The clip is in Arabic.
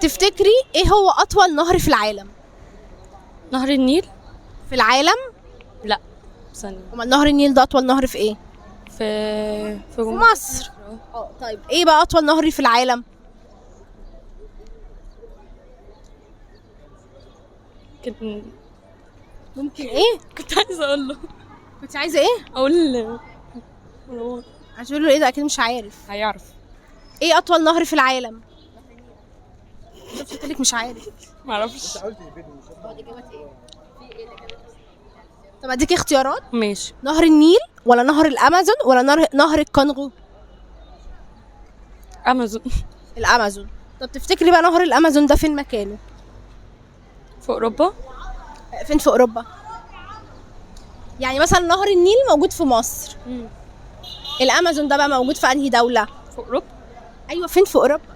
تفتكري ايه هو اطول نهر في العالم؟ نهر النيل. في العالم؟ لا ثانية. امال نهر النيل ده اطول نهر في ايه؟ في في مصر. طيب ايه بقى اطول نهر في العالم؟ ممكن ايه؟ كنت عايزة اقول له. كنت عايزه ايه؟ اقول عشان له ايه ده اكيد مش عارف. هيعرف. ايه اطول نهر في العالم؟ شفت قلت لك مش عارف. معرفش. طب اديك اختيارات. ماشي. نهر النيل ولا نهر الامازون ولا نهر الكونغو؟ امازون. الامازون. طب تفتكري بقى نهر الامازون ده فين مكانه؟ في اوروبا. فين في اوروبا؟ يعني مثلا نهر النيل موجود في مصر. الامازون ده بقى موجود في انهي دولة؟ في اوروبا. ايوه فين في اوروبا؟